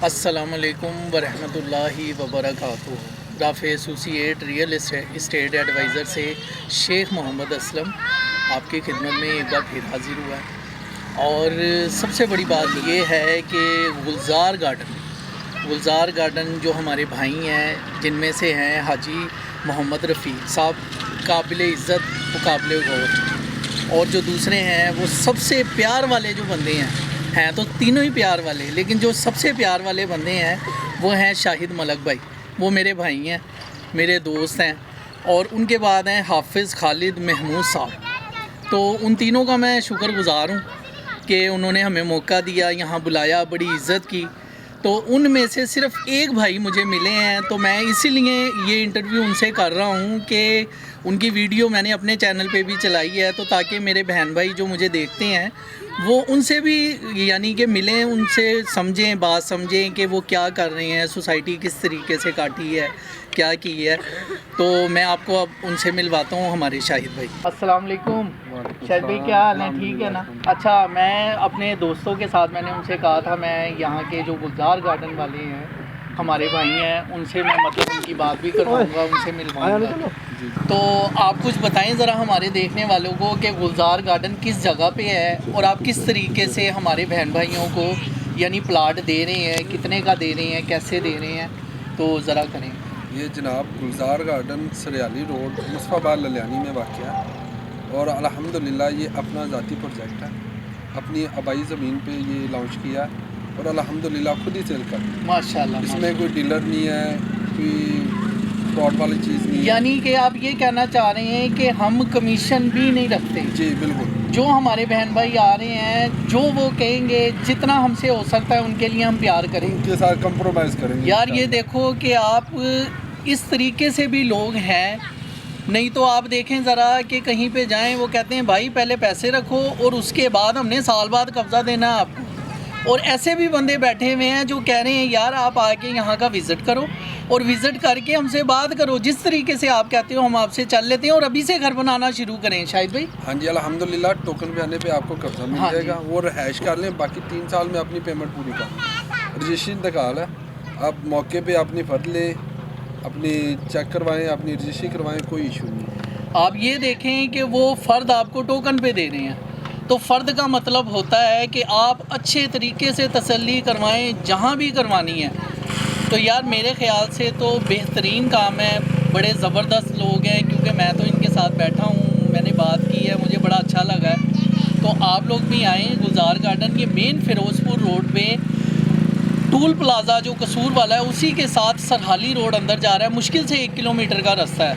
अस्सलामुअलैकुम वरहमतुल्लाहि वबरकातुहू। Rafe associate real estate adviser से शेख मोहम्मद असलम आपकी खिदमत में एक बार फिर हाज़िर हुआ है। और सबसे बड़ी बात ये है कि गुलज़ार गार्डन जो हमारे भाई हैं, जिनमें से हैं हाजी मोहम्मद रफ़ीक साहब, काबिल इज़्ज़त मुकाबले गौर, और जो दूसरे हैं वो सबसे प्यार वाले जो बंदे हैं तो तीनों ही प्यार वाले, लेकिन जो सबसे प्यार वाले बंदे हैं वो हैं शाहिद मलक भाई। वो मेरे भाई हैं, मेरे दोस्त हैं। और उनके बाद हैं हाफिज़ खालिद महमूद साहब। तो उन तीनों का मैं शुक्रगुज़ार हूँ कि उन्होंने हमें मौका दिया, यहाँ बुलाया, बड़ी इज़्ज़त की। तो उनमें से सिर्फ़ एक भाई मुझे मिले हैं, तो मैं इसीलिए ये इंटरव्यू उनसे कर रहा हूँ कि उनकी वीडियो मैंने अपने चैनल पे भी चलाई है, तो ताकि मेरे बहन भाई जो मुझे देखते हैं वो उनसे भी यानी कि मिलें, उनसे समझें, बात समझें कि वो क्या कर रहे हैं, सोसाइटी किस तरीके से काटी है, क्या की है। तो मैं आपको अब उनसे मिलवाता हूँ हमारे शाहिद भाई। अस्सलाम वालेकुम शाहिद भाई, क्या हाल है? ठीक है ना? अच्छा, मैं अपने दोस्तों के साथ मैंने उनसे कहा था मैं यहाँ के जो गुलज़ार गार्डन वाले हैं हमारे भाई हैं, उनसे मैं मतलब उनकी बात भी करवाऊँगा, उनसे मिलवाऊँगा। तो आप कुछ बताएं ज़रा हमारे देखने वालों को कि गुलज़ार गार्डन किस जगह पे है और आप किस तरीके से हमारे बहन भाइयों को यानी प्लाट दे रहे हैं, कितने का दे रहे हैं, कैसे दे रहे हैं, तो ज़रा करें। ये जनाब गुलज़ार गार्डन सरियाली रोड मुस्तफ़ाबाद ललियानी में वाक़या है और अल्हम्दुलिल्लाह ये अपना ज़ाती प्रोजेक्ट है। अपनी आबाई ज़मीन पे ये लॉन्च किया और अल्हम्दुलिल्लाह खुद ही सेल कर माशाल्लाह। इसमें कोई डीलर नहीं है, कोई फ्रॉड वाली चीज़ नहीं है। यानी कि आप ये कहना चाह रहे हैं कि हम कमीशन भी नहीं रखते? जी बिल्कुल। जो हमारे बहन भाई आ रहे हैं, जो वो कहेंगे, जितना हमसे हो सकता है उनके लिए हम प्यार करें, उनके साथ कंप्रोमाइज़ करेंगे। यार ये देखो कि आप इस तरीके से भी लोग हैं। नहीं तो आप देखें ज़रा कि कहीं पे जाएं, वो कहते हैं भाई पहले पैसे रखो और उसके बाद हमने साल बाद कब्ज़ा देना है आपको। और ऐसे भी बंदे बैठे हुए हैं जो कह रहे हैं यार आप आके यहाँ का विज़िट करो और विज़िट करके हमसे बात करो, जिस तरीके से आप कहते हो हम आपसे चल लेते हैं और अभी से घर बनाना शुरू करें। शाहिद भाई, हाँ जी, अल्हम्दुलिल्लाह टोकन पे आने पे आपको कब्जा मिल जाएगा। वो रहाइश कर लें, बाकी 3 साल में अपनी पेमेंट पूरी कर। रजिस्ट्री इंतकाल है, आप मौके पे अपनी फर्द लें, अपनी चेक करवाएं, अपनी रजिस्ट्री करवाएं, कोई इशू नहीं। आप ये देखें कि वो फ़र्द आपको टोकन पे दे रहे हैं, तो फ़र्द का मतलब होता है कि आप अच्छे तरीके से तसल्ली करवाएं जहाँ भी करवानी है। तो यार मेरे ख़्याल से तो बेहतरीन काम है, बड़े ज़बरदस्त लोग हैं, क्योंकि मैं तो इनके साथ बैठा हूँ, मैंने बात की है, मुझे बड़ा अच्छा लगा है। तो आप लोग भी आएँ गुलज़ार गार्डन, ये मेन फ़िरोज़पुर रोड पे टूल प्लाज़ा जो कसूर वाला है उसी के साथ सरहाली रोड अंदर जा रहा है, मुश्किल से 1 किलोमीटर का रास्ता है।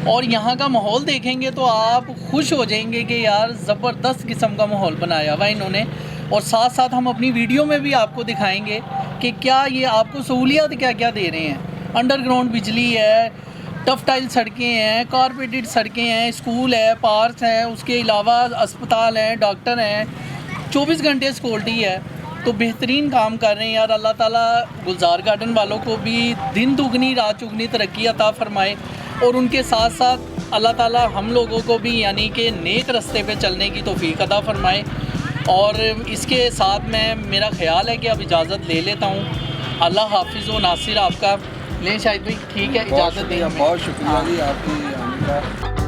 और यहाँ का माहौल देखेंगे तो आप खुश हो जाएंगे कि यार ज़बरदस्त किस्म का माहौल बनाया हुआ इन्होंने। और साथ साथ हम अपनी वीडियो में भी आपको दिखाएंगे कि क्या ये आपको सहूलियत क्या क्या दे रहे हैं। अंडरग्राउंड बिजली है, टफ टाइल सड़कें हैं, कारपेटेड सड़कें हैं, स्कूल है, पार्क हैं, उसके अलावा अस्पताल हैं, डॉक्टर हैं, 24 घंटे सिक्योरिटी है। तो बेहतरीन काम कर रहे हैं यार। अल्लाह ताला गुलज़ार गार्डन वालों को भी दिन दुगनी रात चुगनी तरक्की अता फ़रमाए और उनके साथ साथ अल्लाह ताला हम लोगों को भी यानी कि नेक रास्ते पे चलने की तौफीक अता फ़रमाए। और इसके साथ मेरा ख़्याल है कि अब इजाज़त ले लेता हूँ। अल्लाह हाफिज़ व नासिर आपका। लें शाहिद भाई, ठीक है, इजाज़त दें हमें। बहुत शुक्रिया जी आपकी आने का।